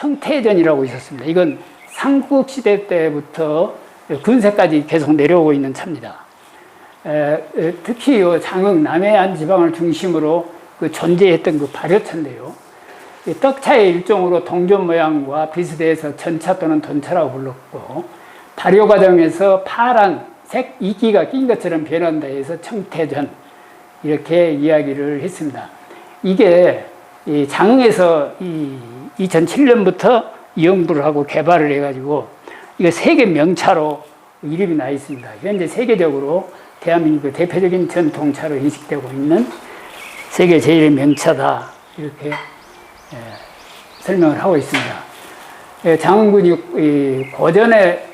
청태전이라고 있었습니다. 이건 삼국시대 때부터 근세까지 계속 내려오고 있는 차입니다. 특히 장흥 남해안 지방을 중심으로 그 존재했던 그 발효차인데요. 떡차의 일종으로 동전 모양과 비슷해서 전차 또는 돈차라고 불렀고, 발효 과정에서 파란색 이끼가 낀 것처럼 변한다 해서 청태전, 이렇게 이야기를 했습니다. 이게 장흥에서 2007년부터 연구를 하고 개발을 해가지고 이거 세계 명차로 이름이 나 있습니다. 현재 세계적으로 대한민국의 대표적인 전통차로 인식되고 있는 세계 제일의 명차다, 이렇게 설명을 하고 있습니다. 장흥군이 고전에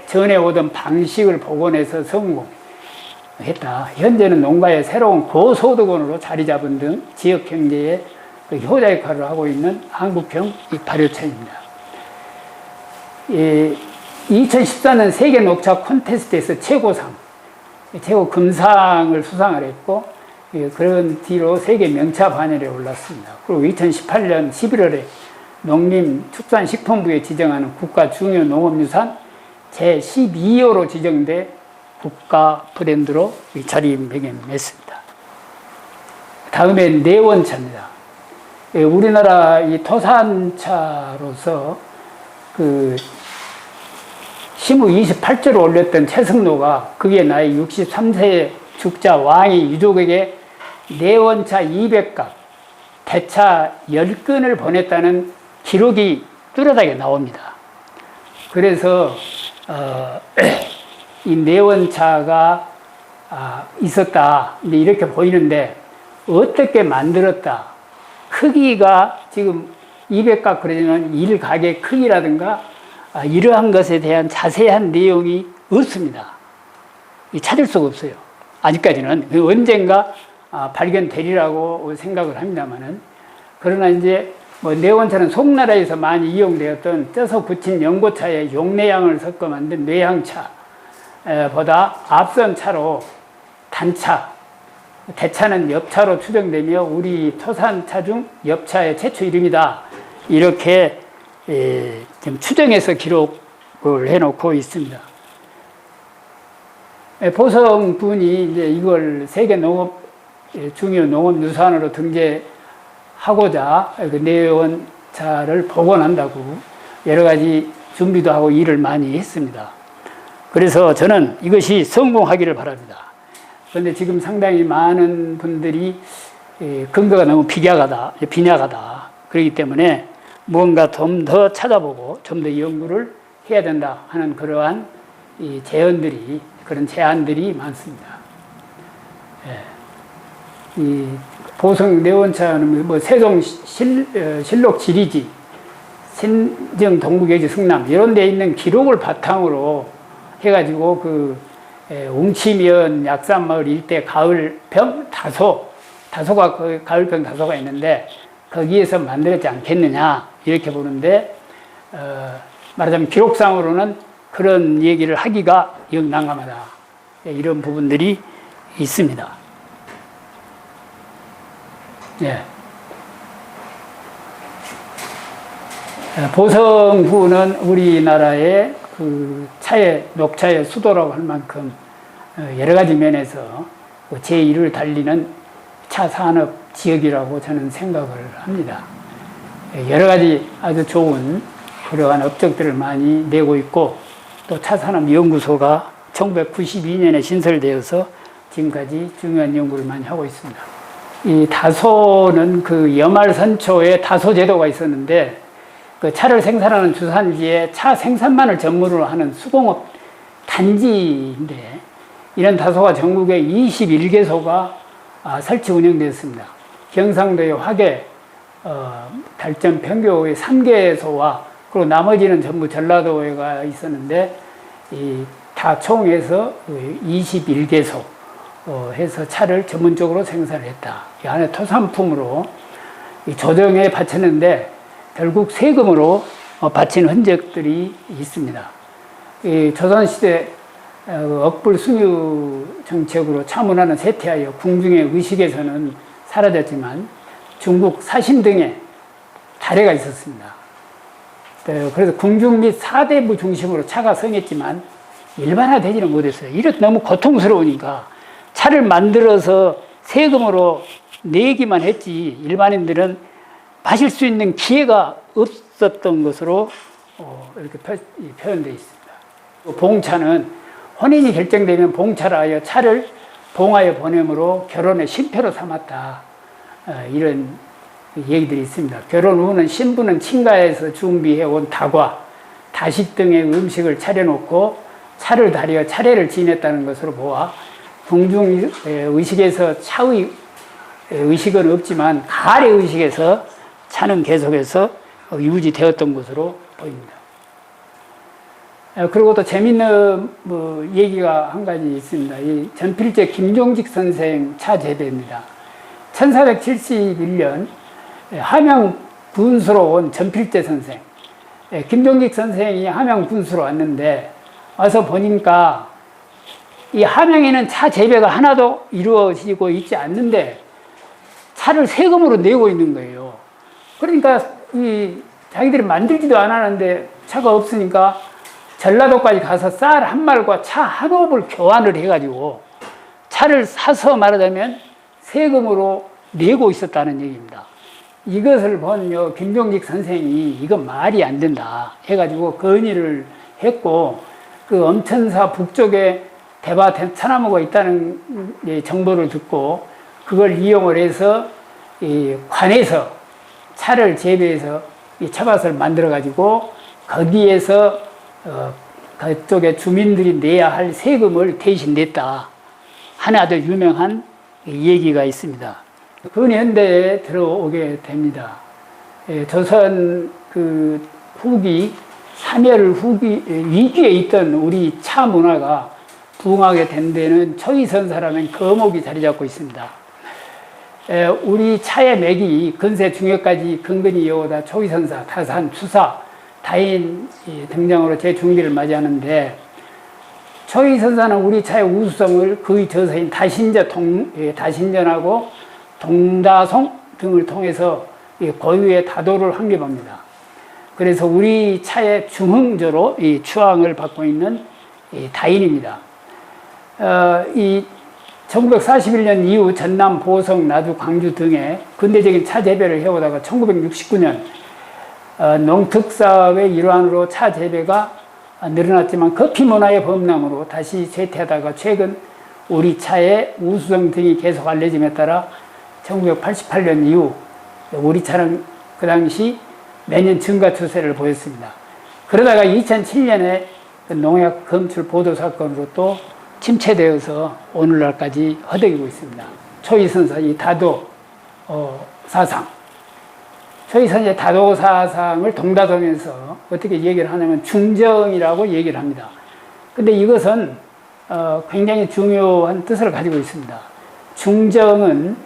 전해오던 방식을 복원해서 성공했다. 현재는 농가의 새로운 고소득원으로 자리 잡은 등 지역 경제에 효자 역할을 하고 있는 한국형 발효차입니다. 2014년 세계 녹차 콘테스트에서 최고상, 최고 금상을 수상을 했고, 그런 뒤로 세계 명차 반열에 올랐습니다. 그리고 2018년 11월에 농림축산식품부에 지정하는 국가 중요 농업유산 제12호로 지정돼 국가 브랜드로 자리매김했습니다. 다음에 내원차입니다. 우리나라 이 토산차로서 그 시무 28조를 올렸던 최승로가 그의 나이 63세의 죽자 왕이 유족에게 내원차 200갑, 대차 10근을 보냈다는 기록이 뚜렷하게 나옵니다. 그래서 이 내원차가 있었다, 이렇게 보이는데 어떻게 만들었다, 크기가 지금 200갑 그러지만 일가게 크기라든가 이러한 것에 대한 자세한 내용이 없습니다. 찾을 수가 없어요. 아직까지는. 언젠가 발견되리라고 생각을 합니다만은. 그러나 이제 내원차는 송나라에서 많이 이용되었던 쪄서 굳힌 연고차에 용내향을 섞어 만든 내향차보다 앞선 차로 단차, 대차는 엽차로 추정되며 우리 토산차 중 엽차의 최초 이름이다, 이렇게 지금 추정해서 기록을 해놓고 있습니다. 보성군이 이제 이걸 세계 농업 중요 농업 유산으로 등재하고자 그 내원차를 복원한다고 여러 가지 준비도 하고 일을 많이 했습니다. 그래서 저는 이것이 성공하기를 바랍니다. 그런데 지금 상당히 많은 분들이 근거가 너무 빈약하다. 그렇기 때문에 무언가 좀 더 찾아보고 좀 더 연구를 해야 된다 하는 그러한 그런 제안들이 많습니다. 이 보성 내원차는 세종 실록 지리지, 신정 동국예지 승남 이런 데 있는 기록을 바탕으로 해가지고 그 웅치면 약산마을 일대 가을병 다소가 그 가을병 다소가 있는데 거기에서 만들었지 않겠느냐, 이렇게 보는데 말하자면 기록상으로는 그런 얘기를 하기가 영 난감하다, 이런 부분들이 있습니다. 보성구는 우리나라의 그 녹차의 수도라고 할 만큼 여러 가지 면에서 제1을 달리는 차 산업 지역이라고 저는 생각을 합니다. 여러 가지 아주 좋은 그러한 업적들을 많이 내고 있고, 또 차산업연구소가 1992년에 신설되어서 지금까지 중요한 연구를 많이 하고 있습니다. 이 다소는 그 여말선초에 다소제도가 있었는데, 그 차를 생산하는 주산지에 차 생산만을 전문으로 하는 수공업 단지인데, 이런 다소가 전국에 21개소가 설치 운영되었습니다. 경상도의 화계, 달전, 평교의 3개소와 그리고 나머지는 전부 전라도에가 있었는데, 다 총해서 21개소 해서 차를 전문적으로 생산을 했다. 이 안에 토산품으로 조정에 바쳤는데 결국 세금으로 바친 흔적들이 있습니다. 조선시대 억불 숭유 정책으로 차문화는 쇠퇴하여 궁중의 의식에서는 사라졌지만 중국 사신 등에 다래가 있었습니다. 그래서 궁중 및 사대부 중심으로 차가 성했지만 일반화되지는 못했어요. 이렇게 너무 고통스러우니까 차를 만들어서 세금으로 내기만 했지 일반인들은 마실 수 있는 기회가 없었던 것으로 이렇게 표현되어 있습니다. 봉차는 혼인이 결정되면 봉차를 하여 차를 봉하여 보내므로 결혼의 쉼표로 삼았다. 이런 얘기들이 있습니다. 결혼 후는 신부는 친가에서 준비해온 다과, 다식 등의 음식을 차려놓고 차를 다려 차례를 지냈다는 것으로 보아 궁중 의식에서 차의 의식은 없지만 가래 의식에서 차는 계속해서 유지되었던 것으로 보입니다. 그리고 또 재밌는 얘기가 한 가지 있습니다. 이 전필제 김종직 선생 차 재배입니다. 1471년 함양 군수로 온 전필제 선생, 김종직 선생이 함양 군수로 왔는데 와서 보니까 이 함양에는 차 재배가 하나도 이루어지고 있지 않는데 차를 세금으로 내고 있는 거예요. 그러니까 자기들이 만들지도 안 하는데 차가 없으니까 전라도까지 가서 쌀 한 말과 차 한 옵을 교환을 해가지고 차를 사서 말하자면 세금으로 내고 있었다는 얘기입니다. 이것을 본 김종직 선생이 이건 말이 안 된다 해가지고 건의를 했고 그 엄천사 북쪽에 대바 차나무가 있다는 정보를 듣고 그걸 이용을 해서 이 관에서 차를 재배해서 이 차밭을 만들어 가지고 거기에서 그쪽에 주민들이 내야 할 세금을 대신 냈다 하는 아주 유명한 얘기가 있습니다. 근현대에 들어오게 됩니다. 조선 그 후기 사멸 후기 위기에 있던 우리 차 문화가 부흥하게 된 데는 초이선사라는 거목이 자리 잡고 있습니다. 우리 차의 맥이 근세 중엽까지 근근히 이어오다 초이선사, 타산, 추사, 다인 등장으로 제 중기를 맞이하는데 초이선사는 우리 차의 우수성을 그의 저서인 다신전하고 동다송 등을 통해서 고유의 다도를 확립합니다. 그래서 우리 차의 중흥조로 이 추앙을 받고 있는 다인입니다. 1941년 이후 전남, 보성, 나주, 광주 등에 근대적인 차 재배를 해오다가 1969년 농특사업의 일환으로 차 재배가 늘어났지만 커피 문화의 범람으로 다시 쇠퇴하다가 최근 우리 차의 우수성 등이 계속 알려짐에 따라 1988년 이후 우리 차는 그 당시 매년 증가 추세를 보였습니다. 그러다가 2007년에 농약 검출 보도 사건으로 또 침체되어서 오늘날까지 허덕이고 있습니다. 초이선사 이 다도 사상, 초이선사의 다도 사상을 동다동에서 어떻게 얘기를 하냐면 중정이라고 얘기를 합니다. 근데 이것은 굉장히 중요한 뜻을 가지고 있습니다. 중정은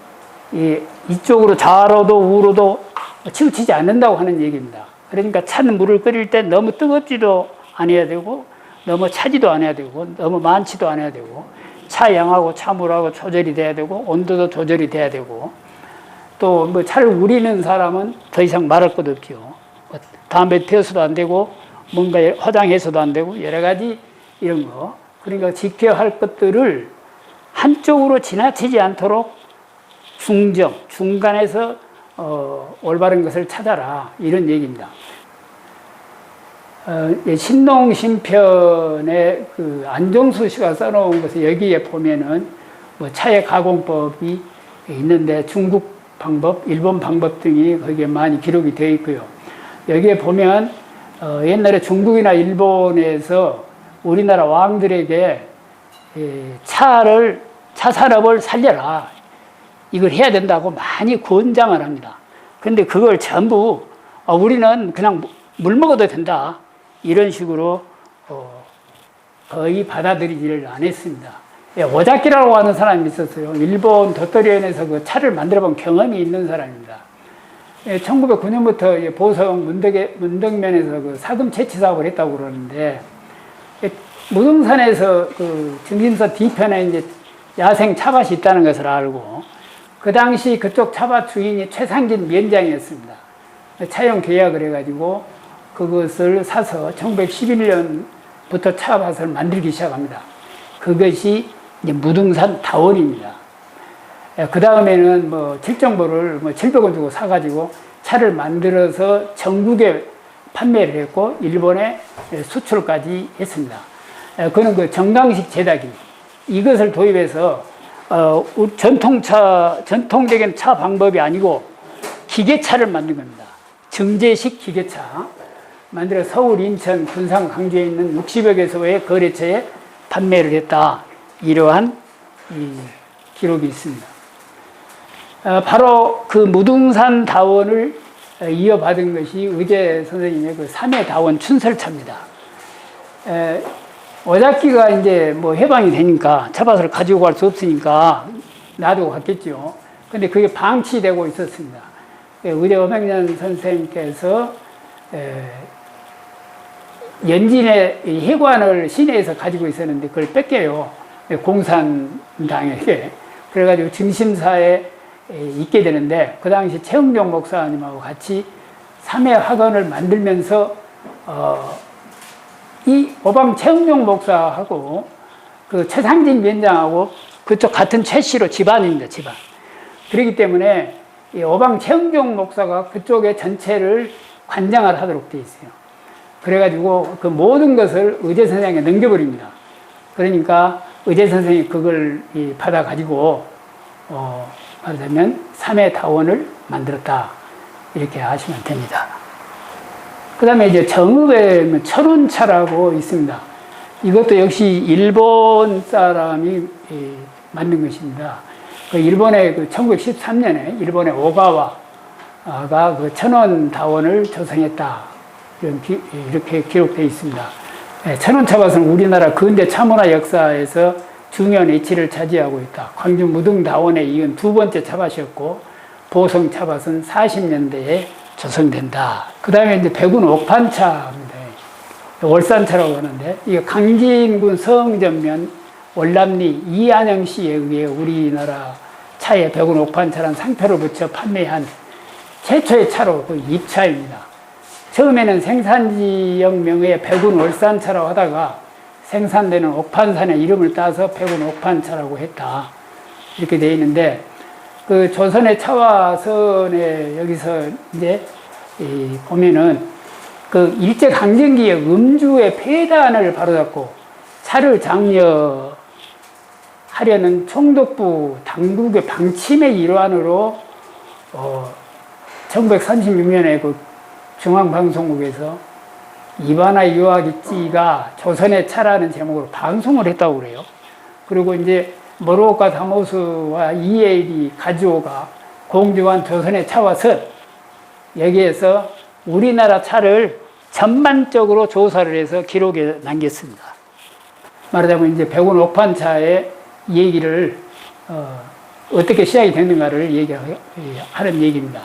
이쪽으로 좌로도 우로도 치우치지 않는다고 하는 얘기입니다. 그러니까 찬 물을 끓일 때 너무 뜨겁지도 않아야 되고 너무 차지도 않아야 되고 너무 많지도 않아야 되고 차 양하고 차물하고 조절이 돼야 되고 온도도 조절이 돼야 되고 또 뭐 차를 우리는 사람은 더 이상 말할 것 없죠. 담배 태워서도 안 되고 뭔가 화장해서도 안 되고 여러 가지 이런 거 그러니까 지켜야 할 것들을 한쪽으로 지나치지 않도록 중정, 중간에서 올바른 것을 찾아라 이런 얘기입니다. 신농신편에 그 안종수 씨가 써놓은 것을 여기에 보면은 뭐 차의 가공법이 있는데 중국 방법, 일본 방법 등이 거기에 많이 기록이 되어 있고요. 여기에 보면 옛날에 중국이나 일본에서 우리나라 왕들에게 차 산업을 살려라 이걸 해야 된다고 많이 권장을 합니다. 근데 그걸 전부 우리는 그냥 물 먹어도 된다 이런 식으로 거의 받아들이지를 안 했습니다. 오자키라고 하는 사람이 있었어요. 일본 도토리현에서 그 차를 만들어 본 경험이 있는 사람입니다. 1909년부터 보성 문덕면에서 그 사금 채취 사업을 했다고 그러는데 무등산에서 그 증진서 뒤편에 이제 야생 차밭이 있다는 것을 알고 그 당시 그쪽 차밭 주인이 최상진 면장이었습니다. 차용 계약을 해가지고 그것을 사서 1911년부터 차밭을 만들기 시작합니다. 그것이 이제 무등산 다원입니다. 그 다음에는 뭐 칠정보를 뭐 700원 주고 사가지고 차를 만들어서 전국에 판매를 했고 일본에 수출까지 했습니다. 그는 그 정강식 제다기 이것을 도입해서 전통적인 차 방법이 아니고 기계차를 만든 겁니다. 정제식 기계차 만들어 서울, 인천, 군산, 광주에 있는 60여 개소의 거래처에 판매를 했다. 이러한 기록이 있습니다. 바로 그 무등산 다원을 이어받은 것이 의제 선생님의 그 3회 다원 춘설차입니다. 오작기가 이제 뭐 해방이 되니까 차밭을 가지고 갈 수 없으니까 놔두고 갔겠죠. 근데 그게 방치되고 있었습니다. 의제 엄행년 선생님께서 연진의 해관을 시내에서 가지고 있었는데 그걸 뺏겨요. 공산당에게. 그래가지고 중심사에 있게 되는데 그 당시 최흥종 목사님하고 같이 3회 학원을 만들면서 이 오방 최흥종 목사하고 그 최상진 위원장하고 그쪽 같은 최씨로 집안입니다. 집안. 그렇기 때문에 이 오방 최흥종 목사가 그쪽의 전체를 관장을 하도록 되어 있어요. 그래가지고 그 모든 것을 의제 선생에게 넘겨버립니다. 그러니까 의제 선생이 그걸 받아가지고 말하자면 3회 다원을 만들었다. 이렇게 하시면 됩니다. 그 다음에 이제 정읍에 철운차라고 있습니다. 이것도 역시 일본 사람이 만든 것입니다. 그 일본의 그 1913년에 일본의 오가와가 그 천원 다원을 조성했다. 이렇게 기록되어 있습니다. 천원차밭은 우리나라 근대 차문화 역사에서 중요한 위치를 차지하고 있다. 광주 무등다원에 이은 두 번째 차밭이었고 보성 차밭은 40년대에 조성된다. 그 다음에 이제 백운 옥판차입니다. 월산차라고 하는데 이게 강진군 서흥전면 월남리 이안영 씨에 의해 우리나라 차에 백운 옥판차라는 상표를 붙여 판매한 최초의 차로 그 입차입니다. 처음에는 생산지역 명의 백운 월산차라고 하다가 생산되는 옥판산의 이름을 따서 백운 옥판차라고 했다. 이렇게 되어 있는데, 그 조선의 차와선에 여기서 이제 보면은 그 일제강점기에 음주의 폐단을 바로잡고 차를 장려하려는 총독부 당국의 방침의 일환으로 1936년에 그 중앙방송국에서 이바나 유아기찌가 조선의 차라는 제목으로 방송을 했다고 그래요. 그리고 이제 모로오카 다모스와 이에이리 가즈오가 공주한 조선의 차와 선 여기에서 우리나라 차를 전반적으로 조사를 해서 기록에 남겼습니다. 말하자면 이제 백운 옥판차의 얘기를 어떻게 시작이 됐는가를 얘기하는 얘기입니다.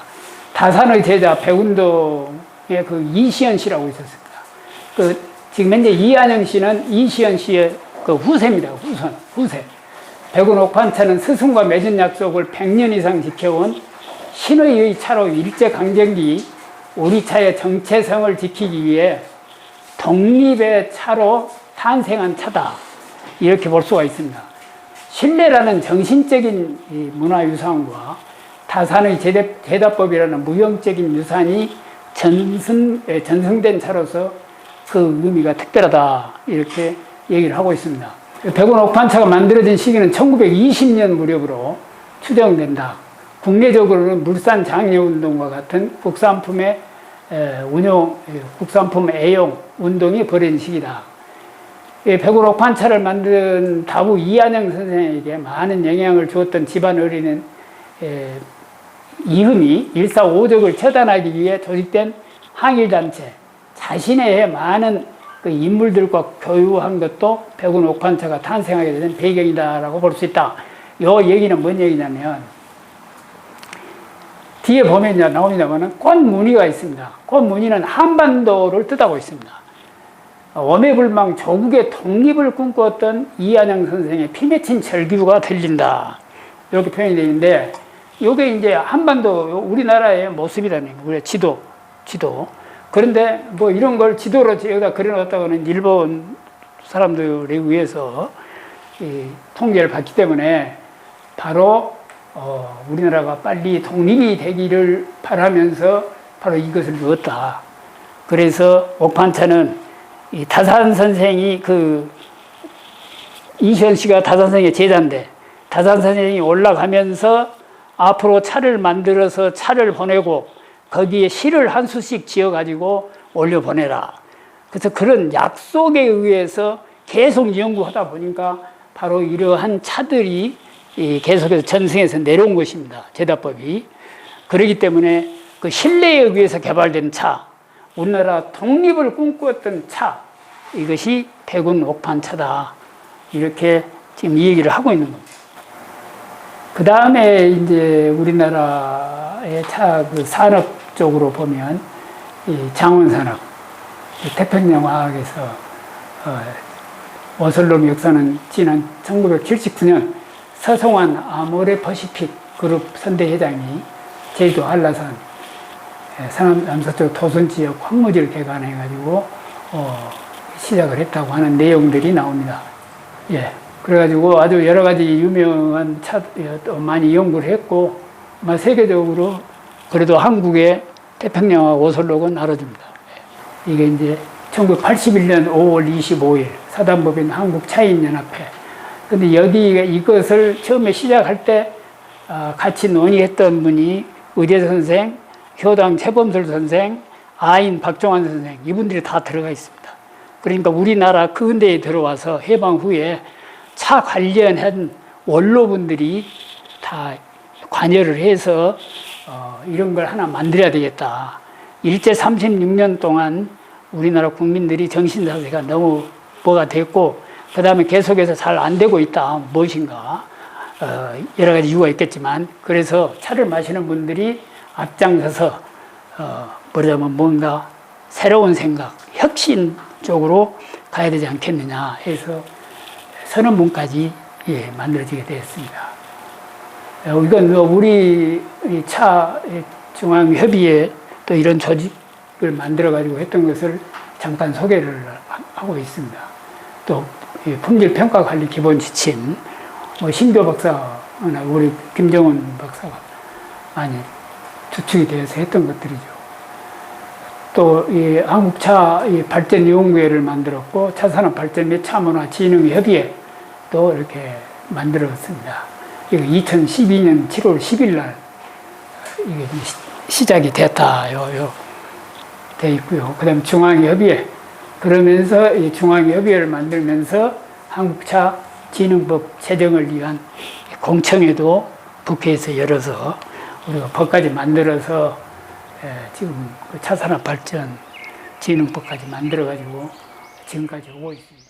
다산의 제자 백운동의 그 이시연 씨라고 있었습니다. 지금 현재 이안영 씨는 이시연 씨의 그 후세입니다. 후세. 백운 옥판차는 스승과 맺은 약속을 100년 이상 지켜온 신의의 차로 일제강점기 우리 차의 정체성을 지키기 위해 독립의 차로 탄생한 차다. 이렇게 볼 수가 있습니다. 신뢰라는 정신적인 문화유산과 다산의 제다법이라는 무형적인 유산이 전승된 차로서 그 의미가 특별하다. 이렇게 얘기를 하고 있습니다. 백운 옥판차가 만들어진 시기는 1920년 무렵으로 추정된다. 국내적으로는 물산 장려운동과 같은 국산품의 국산품 애용 운동이 벌어진 시기다. 백운 옥판차를 만든 다부 이안영 선생에게 많은 영향을 주었던 집안 어린은 이흠이 145적을 처단하기 위해 조직된 항일단체, 자신의 많은 그 인물들과 교유한 것도 백운 옥판차가 탄생하게 된 배경이다라고 볼 수 있다. 이 얘기는 뭔 얘기냐면, 뒤에 보면 이제 나옵니다만은 꽃무늬가 있습니다. 꽃무늬는 한반도를 뜻하고 있습니다. 오매불망 조국의 독립을 꿈꾸었던 이안영 선생의 피 맺힌 절규가 들린다. 이렇게 표현이 되어 있는데, 이게 이제 한반도, 우리나라의 모습이라는 거예요. 우리의 지도. 그런데 뭐 이런 걸 지도로 여기다 그려놨다고는 일본 사람들에 의해서 이 통제를 받기 때문에 바로 우리나라가 빨리 독립이 되기를 바라면서 바로 이것을 넣었다. 그래서 옥판차는 이 다산 선생이 이시연 씨가 다산 선생의 제자인데 다산 선생이 올라가면서 앞으로 차를 만들어서 차를 보내고 거기에 시를 한 수씩 지어가지고 올려보내라. 그래서 그런 약속에 의해서 계속 연구하다 보니까 바로 이러한 차들이 계속해서 전승에서 내려온 것입니다. 제다법이. 그렇기 때문에 그 신뢰에 의해서 개발된 차, 우리나라 독립을 꿈꾸었던 차, 이것이 백운 옥판차다. 이렇게 지금 이 얘기를 하고 있는 겁니다. 그 다음에 이제 우리나라의 차 그 산업 쪽으로 보면 이 장원산업, 태평양 화학에서 워슬롬 역사는 지난 1979년 서송환 아모레 퍼시픽 그룹 선대회장이 제주도 한라산 서남 남서쪽 토선 지역 황무지를 개간해가지고 시작을 했다고 하는 내용들이 나옵니다. 예. 그래가지고 아주 여러 가지 유명한 차 많이 연구를 했고, 아마 세계적으로 그래도 한국의 태평양화 오슬록은 알아줍니다. 이게 이제 1981년 5월 25일 사단법인 한국차인연합회. 근데 여기 이것을 처음에 시작할 때 같이 논의했던 분이 의대 선생, 효당 최범술 선생, 아인 박종환 선생, 이분들이 다 들어가 있습니다. 그러니까 우리나라 근대에 들어와서 해방 후에 차 관련한 원로분들이 다 관여를 해서 이런 걸 하나 만들어야 되겠다. 일제 36년 동안 우리나라 국민들이 정신사세가 너무 뭐가 됐고, 그 다음에 계속해서 잘 안 되고 있다. 무엇인가. 여러 가지 이유가 있겠지만, 그래서 차를 마시는 분들이 앞장서서, 뭐냐면 뭔가 새로운 생각, 혁신 쪽으로 가야 되지 않겠느냐 해서 선언문까지 만들어지게 되었습니다. 이건 우리 차 중앙협의회 또 이런 조직을 만들어가지고 했던 것을 잠깐 소개를 하고 있습니다. 또 품질평가관리 기본지침, 신교 박사나 우리 김정은 박사가 많이 주축이 되어서 했던 것들이죠. 또 이 한국차 발전연구회를 만들었고, 차산업 발전 및 차문화 진흥협의회 또 이렇게 만들었습니다. 이거 2012년 7월 10일 날 이게 시작이 됐다. 돼 있고요. 그 다음에 중앙협의회. 그러면서 이 중앙협의회를 만들면서 한국차 진흥법 제정을 위한 공청회도 국회에서 열어서 우리가 법까지 만들어서 지금 차산업 발전 진흥법까지 만들어가지고 지금까지 오고 있습니다.